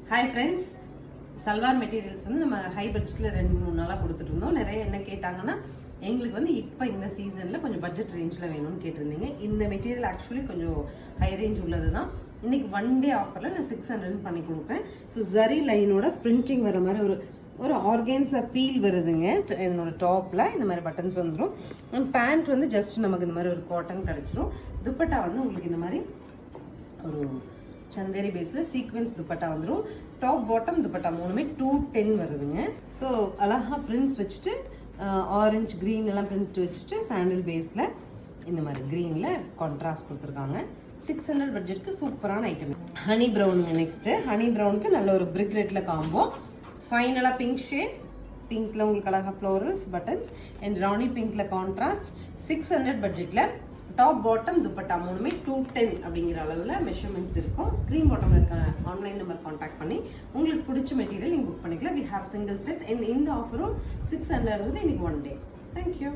Hi friends, salwar materials வந்து நம்ம high பட்ஜெட்டில் 2-3 நாளாக கொடுத்துட்டு இருந்தோம். நிறைய என்ன கேட்டாங்கன்னா, எங்களுக்கு வந்து இப்போ இந்த சீசனில் கொஞ்சம் பட்ஜெட் ரேஞ்சில் வேணும்னு கேட்டிருந்தீங்க. இந்த மெட்டீரியல் ஆக்சுவலி கொஞ்சம் ஹை ரேஞ்ச் உள்ளது தான். இன்னைக்கு 1 டே ஆஃபரில் நான் 600 பண்ணி கொடுப்பேன். ஸோ ஜரி லைனோட பிரிண்டிங் வர மாதிரி ஒரு ஆர்கன்ஸா ஃபீல் வருதுங்க. இதனோட டாப்பில் இந்த மாதிரி பட்டன்ஸ் வந்துடும். பேண்ட் வந்து ஜஸ்ட் நமக்கு இந்த மாதிரி ஒரு காட்டன் கிடச்சிரும். துப்பட்டா வந்து உங்களுக்கு இந்த மாதிரி ஒரு சந்தேரி பேஸில் சீக்வென்ஸ் துப்பட்டா வந்துடும். டாப் பாட்டம் துப்பட்டா மூணுமே 210 வருதுங்க. ஸோ அழகாக பிரிண்ட்ஸ் வச்சுட்டு ஆரஞ்சு க்ரீன் எல்லாம் பிரிண்ட் வச்சுட்டு சாண்டில் பேஸில் இந்த மாதிரி க்ரீனில் கான்ட்ராஸ்ட் கொடுத்துருக்காங்க. 600 பட்ஜெட்க்கு சூப்பரான ஐட்டம். ஹனி ப்ரௌனுங்க. நெக்ஸ்ட்டு ஹனி ப்ரௌனுக்கு நல்ல ஒரு பிரிக் ரெட்டில் காம்போ. ஃபைனலாக பிங்க் ஷேட், பிங்க்கில் உங்களுக்கு அழகாக ஃப்ளோரல்ஸ் பட்டன்ஸ் அண்ட் ராணி பிங்க்கில் கான்ட்ராஸ்ட். 600 பட்ஜெட்டில் டாப் பாட்டம் துப்பட்டா மூணுமே 210 அப்படிங்கிற அளவில் மெஷர்மெண்ட்ஸ் இருக்கும். ஸ்க்ரீன் பாட்டமில் இருக்க ஆன்லைன் நம்பர் கான்டாக்ட் பண்ணி உங்களுக்கு பிடிச்ச மெட்டீரியல் நீங்கள் புக் பண்ணிக்கலாம். We have single set. இந்த ஆஃபரும் 600 இன்னைக்கு 1 டே. தேங்க்யூ.